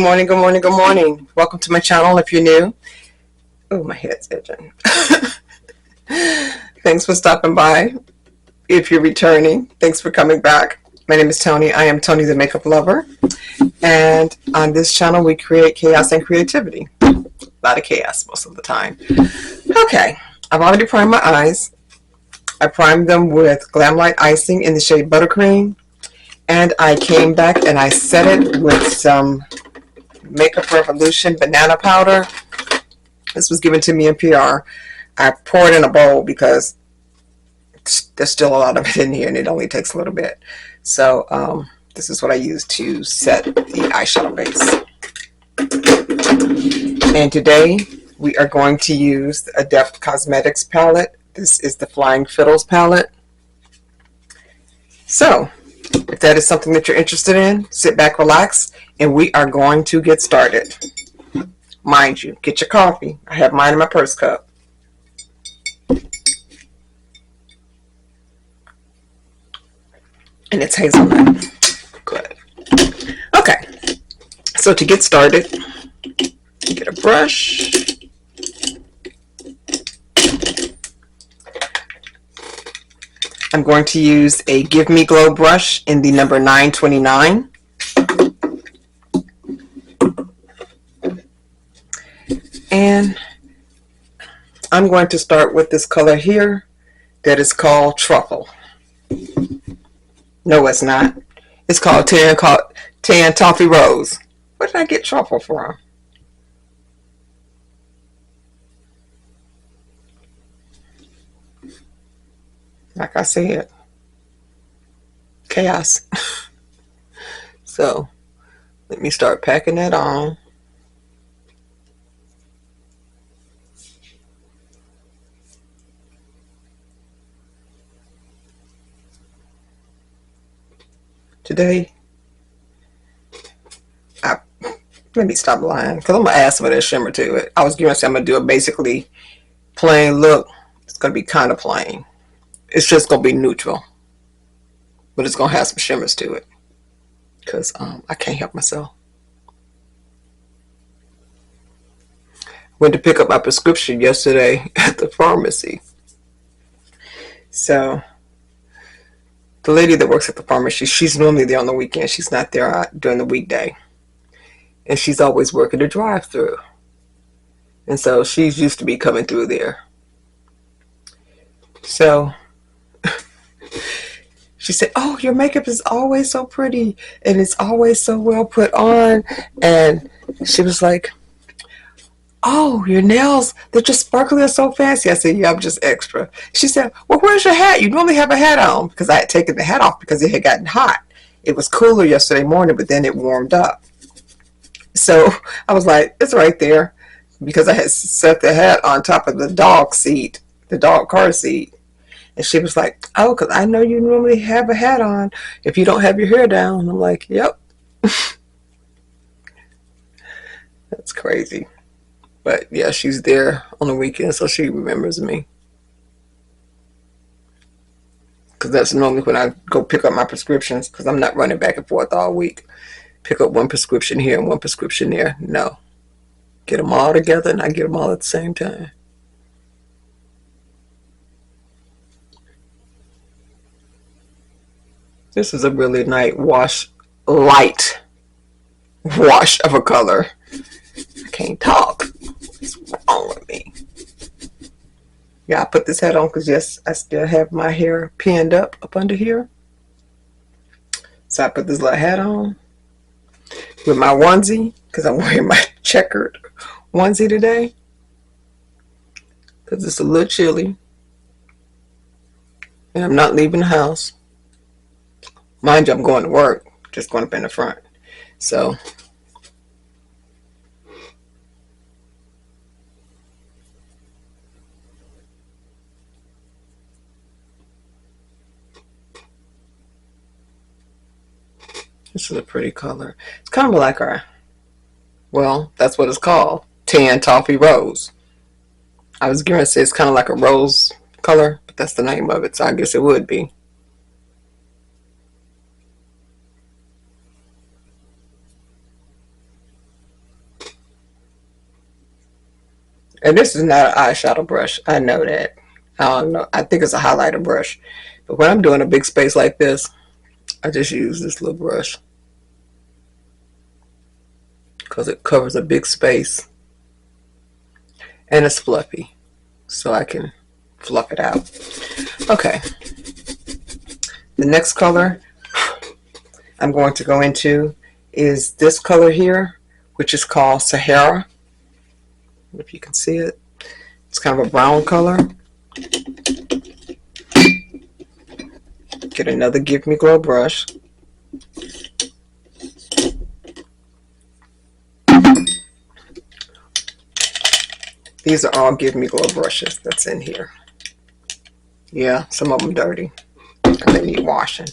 morning, good morning, good morning. Welcome to my channel if you're new. Oh, my head's itching. Thanks for stopping by. If you're returning, thanks for coming back. My name is Tony. I am Tony the Makeup Lover. And on this channel, we create chaos and creativity. A lot of chaos most of the time. Okay, I've already primed my eyes. I primed them with Glam Light Icing in the shade Buttercream. And I came back and I set it with some Makeup Revolution banana powder. This was given to me in PR. I poured it in a bowl because there's still a lot of it in here and it only takes a little bit. So this is what I use to set the eyeshadow base. And today we are going to use the Adept Cosmetics palette. This is the Flying Fiddles palette. So if that is something that you're interested in, sit back, relax, and we are going to get started. Mind you, get your coffee. I have mine in my purse cup. And it's hazelnut. Good. Okay. So to get started, get a brush. I'm going to use a Give Me Glow brush in the number 929. And I'm going to start with this color here that is called Truffle. No, it's not. It's called Tan Toffee Rose. Where did I get truffle from? Like I said, chaos. So let me start packing that on. Today, let me stop lying because I'm going to add some of that shimmer to it. I was going to say I'm going to do a basically plain look. It's going to be kind of plain. It's just going to be neutral. But it's going to have some shimmers to it. Because I can't help myself. Went to pick up my prescription yesterday at the pharmacy. So the lady that works at the pharmacy, she's normally there on the weekend. She's not there during the weekday. And she's always working the drive-through. And so she's used to be coming through there. So she said, oh, your makeup is always so pretty and it's always so well put on. And she was like, oh, your nails, they're just sparkly and so fancy. I said, yeah, I'm just extra. She said, well, where's your hat? You normally have a hat on. Because I had taken the hat off because it had gotten hot. It was cooler yesterday morning, but then it warmed up. So I was like, it's right there. Because I had set the hat on top of the dog seat, the dog car seat. And she was like, oh, because I know you normally have a hat on if you don't have your hair down. And I'm like, yep. That's crazy. But yeah, she's there on the weekend, so she remembers me. Because that's normally when I go pick up my prescriptions, because I'm not running back and forth all week. Pick up one prescription here and one prescription there. No. Get them all together and I get them all at the same time. This is a really light wash of a color. I can't talk. What's wrong with me? Yeah, I put this hat on because yes, I still have my hair pinned up under here. So I put this little hat on with my onesie because I'm wearing my checkered onesie today because it's a little chilly and I'm not leaving the house. Mind you, I'm going to work, just going up in the front. So this is a pretty color. It's kind of like our, well, that's what it's called, Tan Toffee Rose. I was going to say it's kind of like a rose color, but that's the name of it, so I guess it would be. And this is not an eyeshadow brush. I know that. I don't know. I think it's a highlighter brush. But when I'm doing a big space like this, I just use this little brush because it covers a big space and it's fluffy, so I can fluff it out. Okay, the next color I'm going to go into is this color here, which is called Sahara. If you can see it, it's kind of a brown color. Get another Give Me Glow brush. These are all Give Me Glow brushes that's in here. Yeah, some of them dirty and they need washing.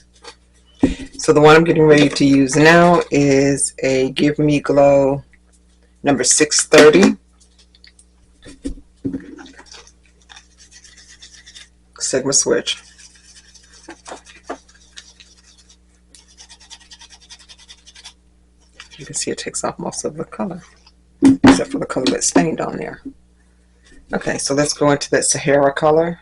So the one I'm getting ready to use now is a Give Me Glow number 630 Sigma Switch. You can see it takes off most of the color, except for the color that's stained on there. Okay, so let's go into that Sahara color.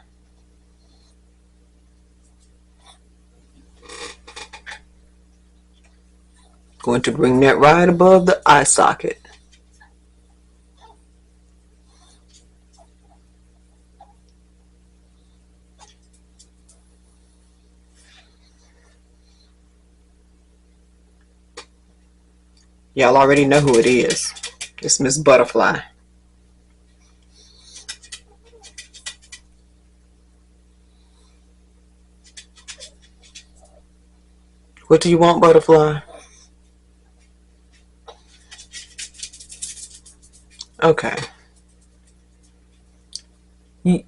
Going to bring that right above the eye socket. Y'all already know who it is. It's Miss Butterfly. What do you want, Butterfly? Okay.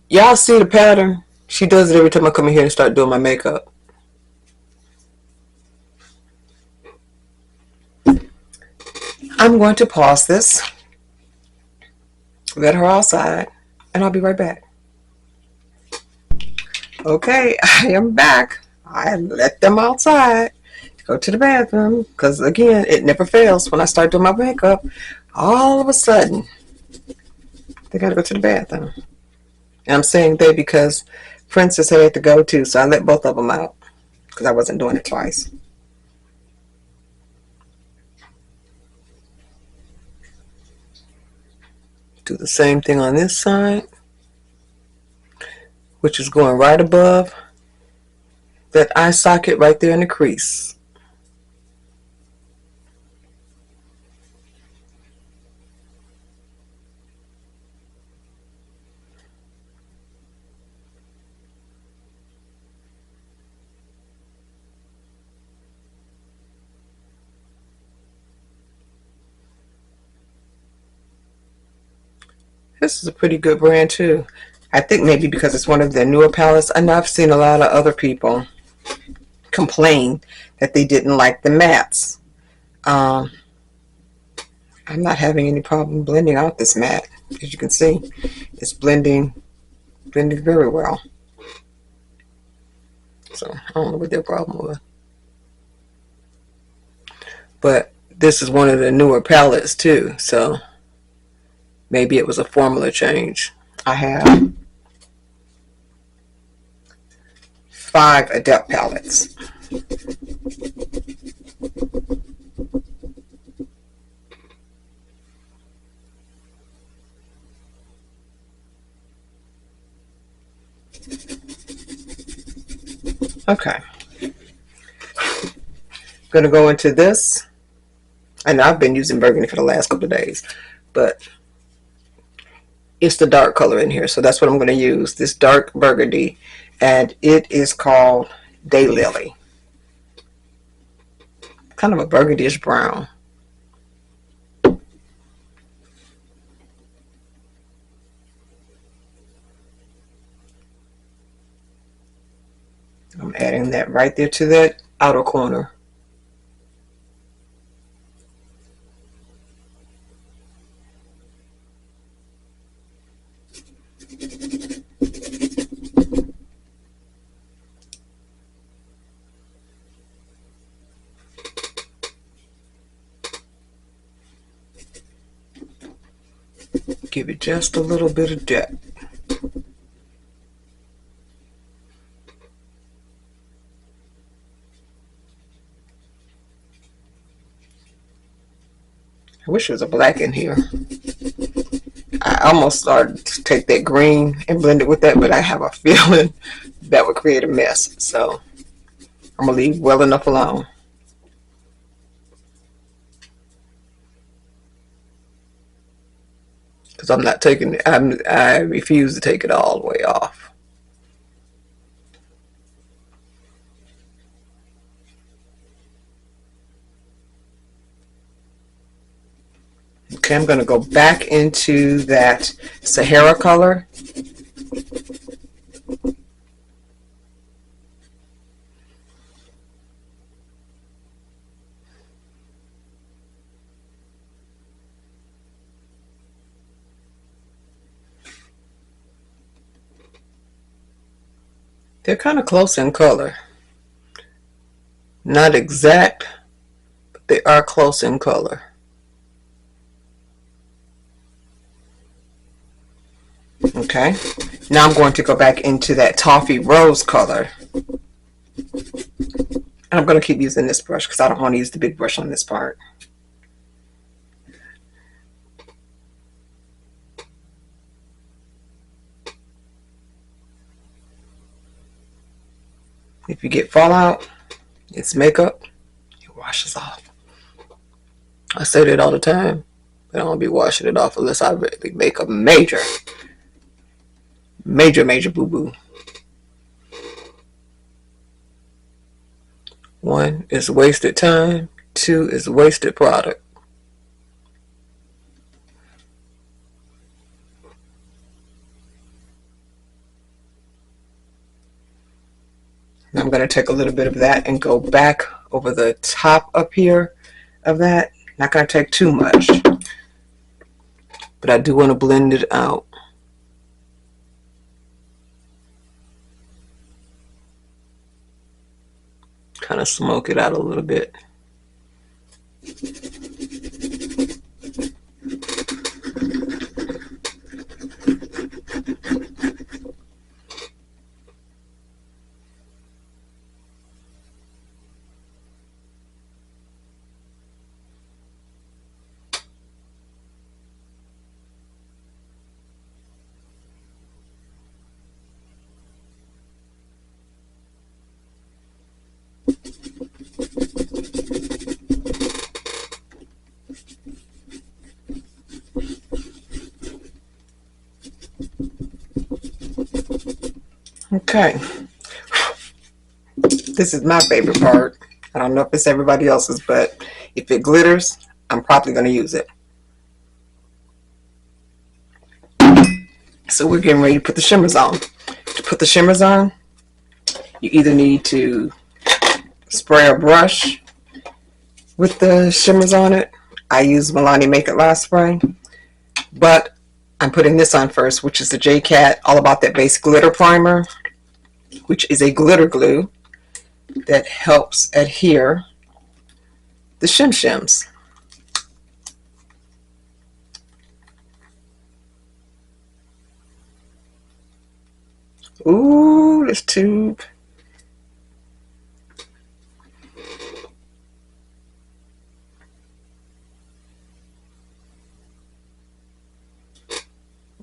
Y'all see the pattern? She does it every time I come in here and start doing my makeup. I'm going to pause this, let her outside, and I'll be right back. Okay, I am back. I let them outside to go to the bathroom because, again, it never fails when I start doing my makeup. All of a sudden, they got to go to the bathroom. And I'm saying they because Princess had to go too, so I let both of them out because I wasn't doing it twice. Do the same thing on this side, which is going right above that eye socket right there in the crease. This is a pretty good brand too. I think maybe because it's one of their newer palettes. I know I've seen a lot of other people complain that they didn't like the mattes. I'm not having any problem blending out this matte. As you can see, it's blending very well. So I don't know what their problem was. But this is one of the newer palettes too, so maybe it was a formula change. I have 5 Adept palettes. Okay. I'm going to go into this. And I've been using burgundy for the last couple of days, but it's the dark color in here, so that's what I'm going to use, this dark burgundy, and it is called Daylily. Kind of a burgundyish brown. I'm adding that right there to that outer corner. give it just a little bit of depth. I wish there was a black in here. I almost started to take that green and blend it with that, but I have a feeling that would create a mess. So I'm gonna leave well enough alone. Because I'm not taking it, I refuse to take it all the way off. Okay, I'm going to go back into that Sahara color. They're kind of close in color. Not exact, but they are close in color. Okay, now I'm going to go back into that toffee rose color. And I'm going to keep using this brush because I don't want to use the big brush on this part. If you get fallout, it's makeup, it washes off. I say that all the time, but I don't be washing it off unless I really make a major boo-boo. One is wasted time, two is wasted product. I'm going to take a little bit of that and go back over the top up here of that. Not going to take too much, but I do want to blend it out. Kind of smoke it out a little bit. Okay, this is my favorite part. I don't know if it's everybody else's, but if it glitters, I'm probably going to use it. So we're getting ready to put the shimmers on. To put the shimmers on, you either need to spray a brush with the shimmers on it. I use Milani Make It Last spray, but I'm putting this on first, which is the Jcat All About That Base Glitter Primer, which is a glitter glue that helps adhere the shims. Ooh, this tube.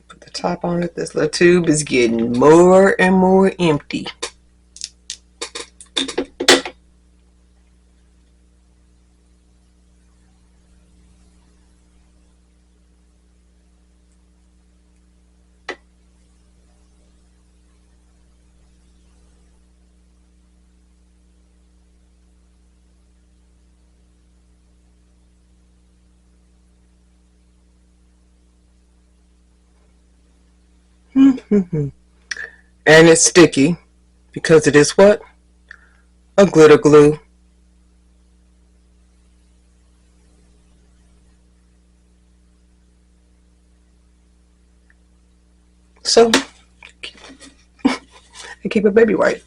Put the top on it. This little tube is getting more and more empty. And it's sticky because it is what? A glitter glue. So I keep a baby wipe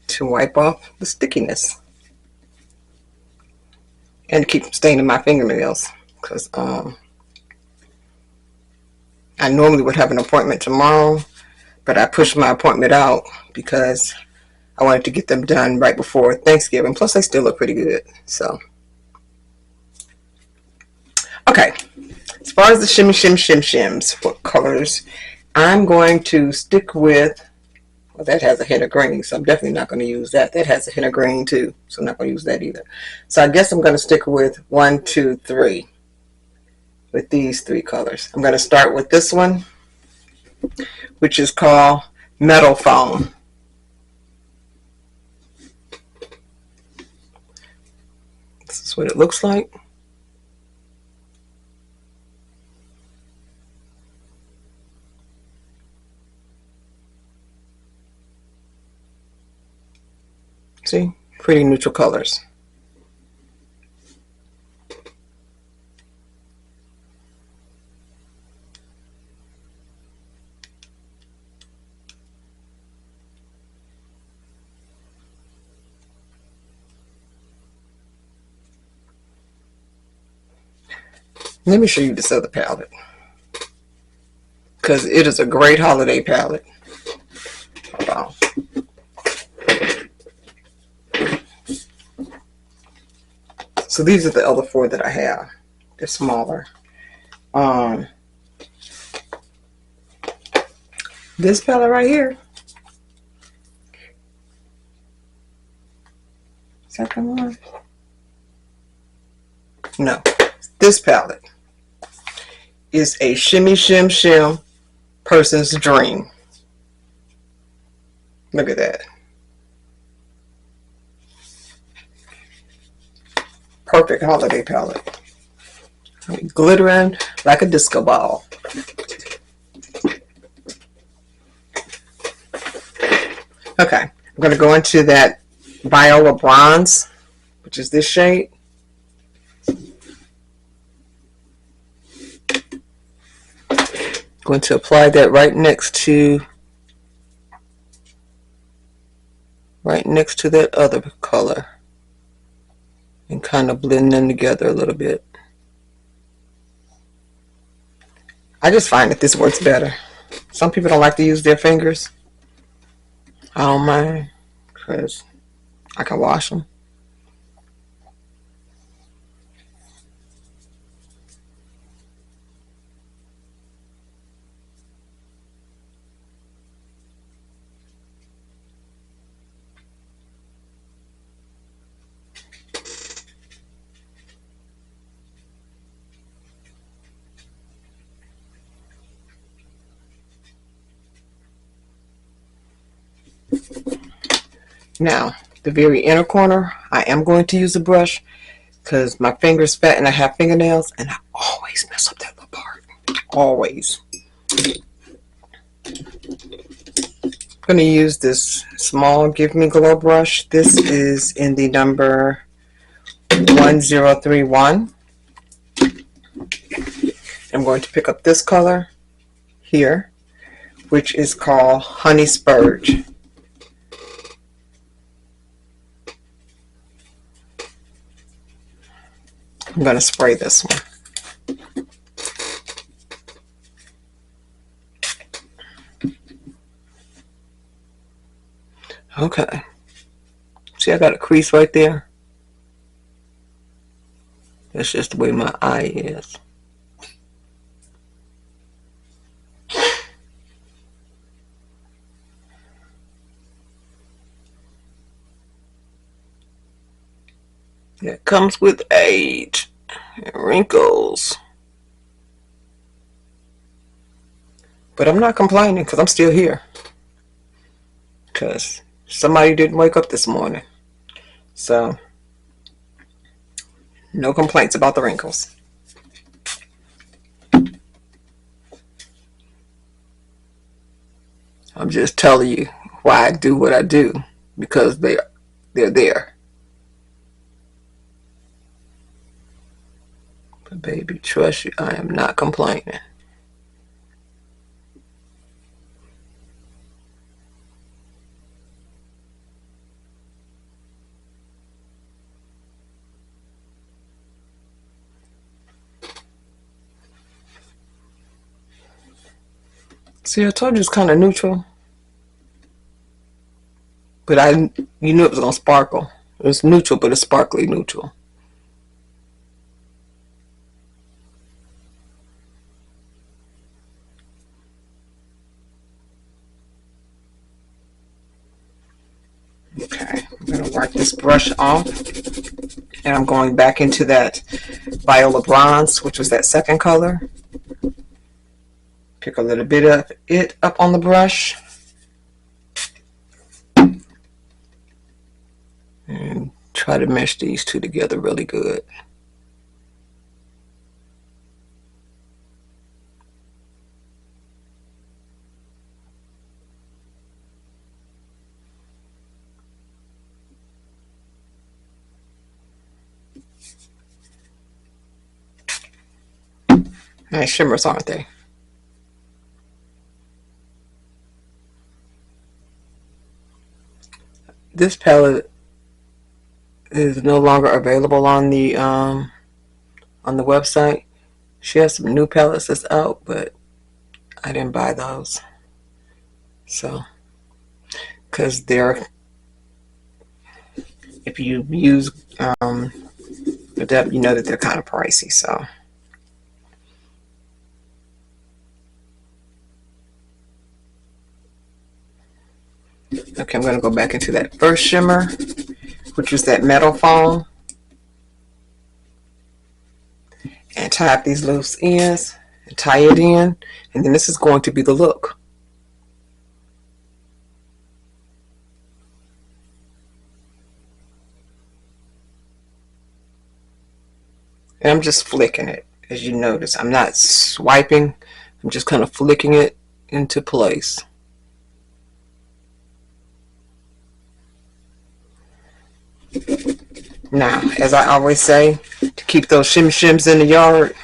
to wipe off the stickiness and keep staining my fingernails because I normally would have an appointment tomorrow, but I pushed my appointment out because I wanted to get them done right before Thanksgiving. Plus, they still look pretty good. So, okay. As far as the shims, what colors? I'm going to stick with, well, that has a hint of green, so I'm definitely not going to use that. That has a hint of green too, so I'm not going to use that either. So I guess I'm going to stick with 1, 2, 3 with these 3 colors. I'm going to start with this one, which is called Metal Foam. This is what it looks like. See? Pretty neutral colors. Let me show you this other palette, because it is a great holiday palette. Hold on. So these are the other 4 that I have. They're smaller. This palette right here. Is that the one? No. This palette is a shimmy shim shim person's dream. Look at that. Perfect holiday palette. Glittering like a disco ball. Okay, I'm going to go into that Viola Bronze, which is this shade. Going to apply that right next to that other color and kind of blend them together a little bit. I just find that this works better. Some people don't like to use their fingers. I don't mind because I can wash them. Now, the very inner corner, I am going to use a brush because my finger's fat and I have fingernails and I always mess up that little part. Always. I'm going to use this small Give Me Glow brush. This is in the number 1031. I'm going to pick up this color here, which is called Honey Spurge. I'm going to spray this one. Okay. See, I got a crease right there. That's just the way my eye is. It comes with age and wrinkles. But I'm not complaining because I'm still here. Because somebody didn't wake up this morning. So, no complaints about the wrinkles. I'm just telling you why I do what I do. Because they're there. But baby, trust you, I am not complaining. See, I told you it's kind of neutral. But you knew it was going to sparkle. It's neutral, but it's sparkly neutral. Okay, I'm going to wipe this brush off. And I'm going back into that Viola Bronze, which was that second color. Pick a little bit of it up on the brush. And try to mesh these two together really good. Nice shimmers, aren't they? This palette is no longer available on the website. She has some new palettes that's out, but I didn't buy those. So, because they're, if you use Adept, you know that they're kind of pricey. So, okay, I'm going to go back into that first shimmer, which was that metal foam, and tie up these loose ends and tie it in, and then this is going to be the look. And I'm just flicking it, as you notice. I'm not swiping, I'm just kind of flicking it into place. Now, as I always say, to keep those shims in the yard,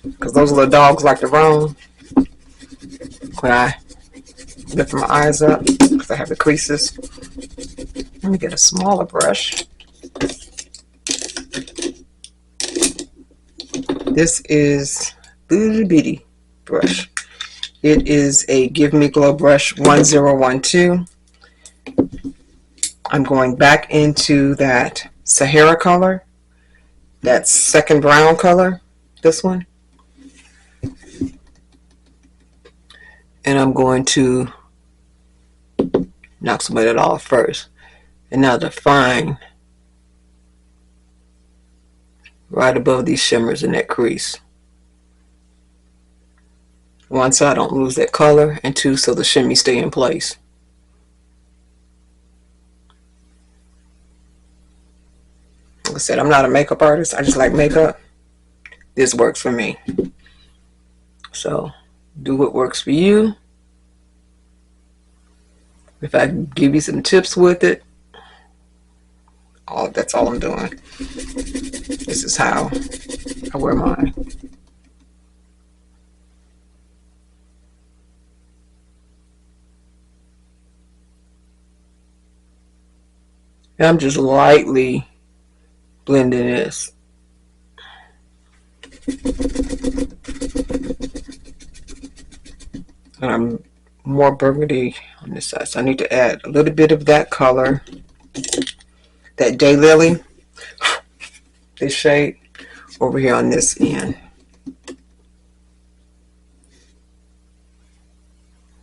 because those little dogs like to roam, when I lift my eyes up, because I have the creases, let me get a smaller brush. This is Bitty Bitty brush. It is a Give Me Glow brush 1012. I'm going back into that Sahara color, that second brown color, this one. And I'm going to knock some of that off first. And now define right above these shimmers in that crease. One, so I don't lose that color, and two, so the shimmy stay in place. Like I said, I'm not a makeup artist. I just like makeup. This works for me. So do what works for you. If I give you some tips with it, that's all I'm doing. This is how I wear mine. And I'm just lightly blending this. And I'm more burgundy on this side, so I need to add a little bit of that color, that Daylily, this shade, over here on this end.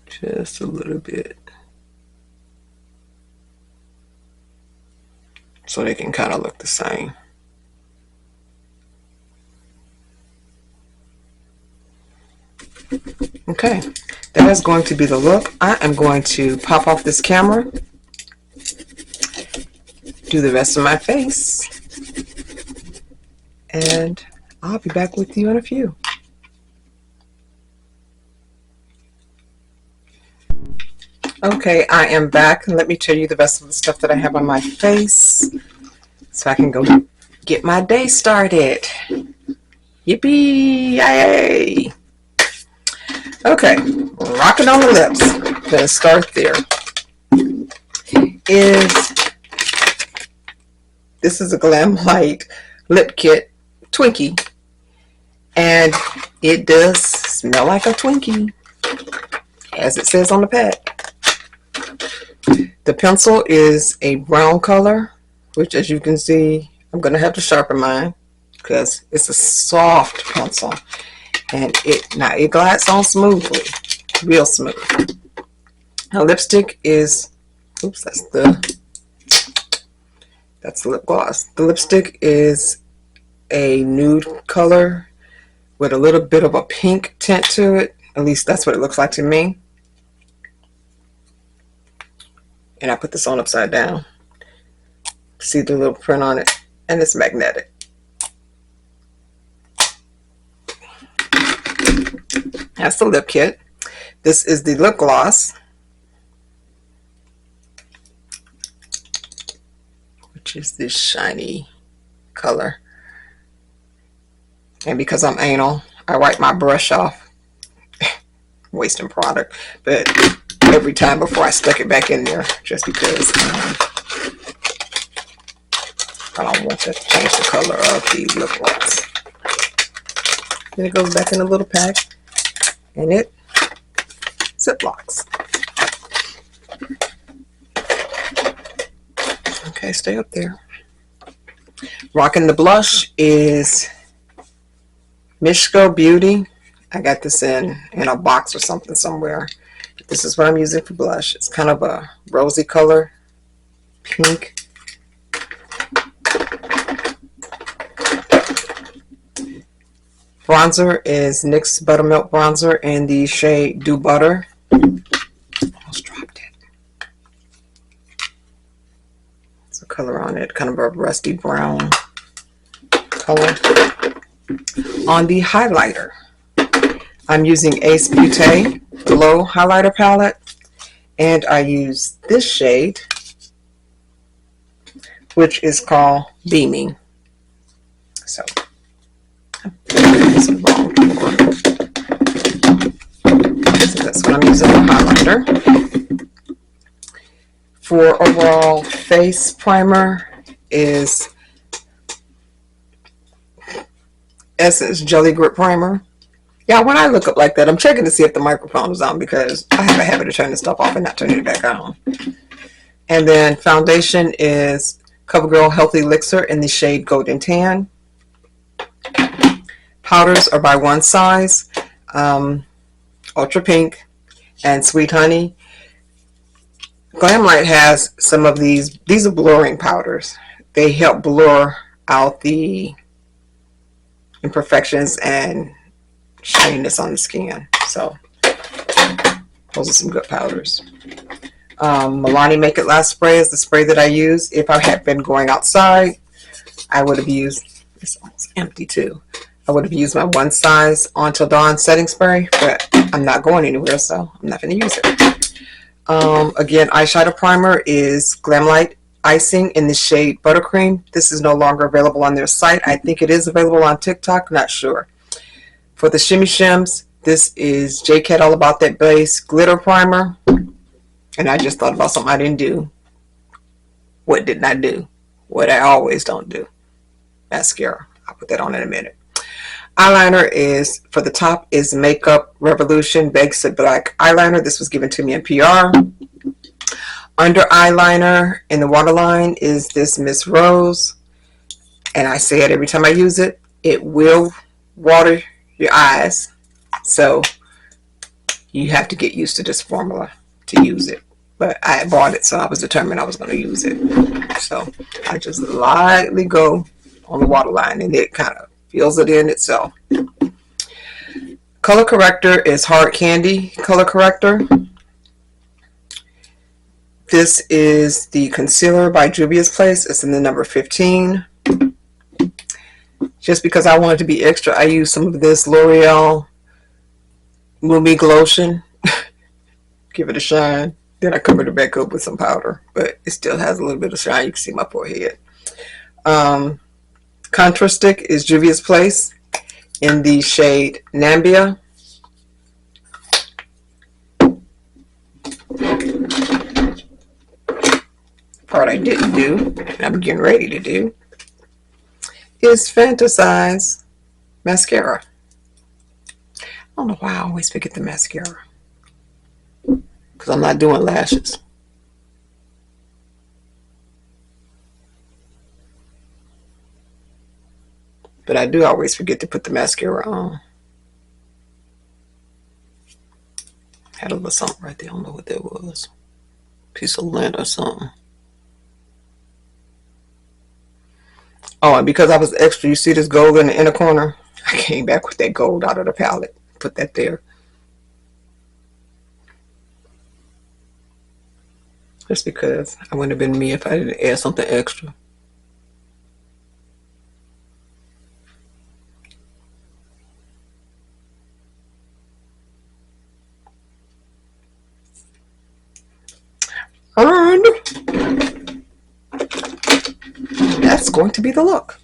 Just a little bit, so they can kind of look the same. Okay, that is going to be the look. I am going to pop off this camera, do the rest of my face, and I'll be back with you in a few. Okay, I am back, and let me tell you the rest of the stuff that I have on my face so I can go get my day started. Yippee! Yay! Okay, rocking on the lips. Gonna start there. This is a Glam Light lip kit Twinkie, and it does smell like a Twinkie. as it says on the pad. The pencil is a brown color, which, as you can see, I'm going to have to sharpen mine because it's a soft pencil, and it glides on smoothly, real smooth. Now lipstick is, oops, that's the lip gloss. The lipstick is a nude color with a little bit of a pink tint to it. At least that's what it looks like to me. And I put this on upside down. See the little print on it, and it's magnetic. That's the lip kit. This is the lip gloss, which is this shiny color. And because I'm anal, I wipe my brush off. Wasting product, but every time before I stuck it back in there, just because I don't want to change the color of the lip gloss. Then it goes back in a little pack, and it zip-locks. Okay, stay up there. Rocking the blush is Mishko Beauty. I got this in a box or something somewhere. But this is what I'm using for blush. It's kind of a rosy color, pink. Bronzer is NYX Buttermilk Bronzer in the shade Do Butter. Almost dropped it. There's a color on it, kind of a rusty brown color. On the highlighter, I'm using Ace Beauté Glow Highlighter Palette, and I use this shade, which is called Beaming. So that's what I'm using for highlighter. For overall face primer is Essence Jelly Grip Primer. Yeah, when I look up like that, I'm checking to see if the microphone is on because I have a habit of turning stuff off and not turning it back on. And then foundation is CoverGirl Healthy Elixir in the shade Golden Tan. Powders are by one size, Ultra Pink and Sweet Honey. Glamlight has some of these. These are blurring powders. They help blur out the imperfections and shininess on the skin. So those are some good powders. Milani Make It Last spray is the spray that I use. If I had been going outside, I would have used, it's almost empty too, I would have used my one size On Till Dawn setting spray, but I'm not going anywhere, so I'm not going to use it. Again, eyeshadow primer is Glamlight Icing in the shade Buttercream. This is no longer available on their site. I think it is available on TikTok, not sure. For the shimmy shims, this is Jcat All About That Base Glitter Primer. And I just thought about something I didn't do. What didn't I do? What I always don't do. Mascara. I'll put that on in a minute. Eyeliner is, for the top, is Makeup Revolution Basic Black Eyeliner. This was given to me in PR. Under eyeliner in the waterline is this Miss Rose. And I say it every time I use it. It will water your eyes. So you have to get used to this formula to use it. But I bought it, so I was determined I was going to use it. So I just lightly go on the waterline, and it kind of fills it in itself. Color corrector is Hard Candy Color Corrector. This is the concealer by Juvias Place. It's in the number 15. Just because I wanted to be extra, I used some of this L'Oreal Lumi Glotion. Give it a shine. Then I covered it back up with some powder, but it still has a little bit of shine. You can see my forehead. Contour stick is Juvias Place in the shade Namibia. Part I didn't do, and I'm getting ready to do, is Fantasize Mascara. I don't know why I always forget the mascara. because I'm not doing lashes. But I do always forget to put the mascara on. Had a little something right there. I don't know what that was. Piece of lint or something. Oh, and because I was extra, you see this gold in the inner corner? I came back with that gold out of the palette. Put that there. Just because I wouldn't have been me if I didn't add something extra. And that's going to be the look.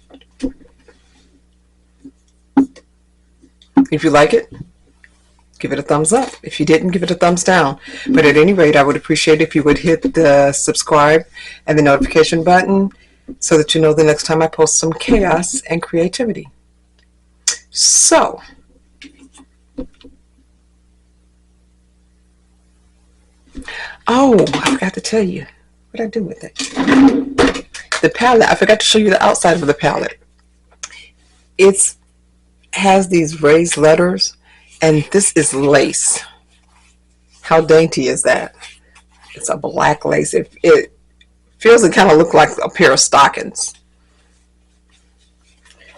If you like it, give it a thumbs up. If you didn't, give it a thumbs down. But at any rate, I would appreciate if you would hit the subscribe and the notification button so that you know the next time I post some chaos and creativity. So, oh, I forgot to tell you. What did I do with it? The palette, I forgot to show you the outside of the palette. It has these raised letters, and this is lace. How dainty is that? It's a black lace. It feels it kind of look like a pair of stockings.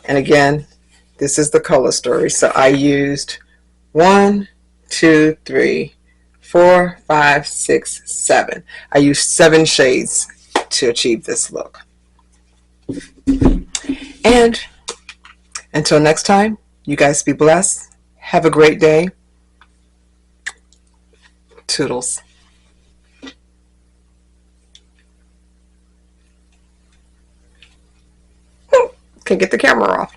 And again, this is the color story. So I used 1, 2, 3, 4, 5, 6, 7. I used 7 shades to achieve this look. And until next time, you guys be blessed. Have a great day. Toodles. Can't get the camera off.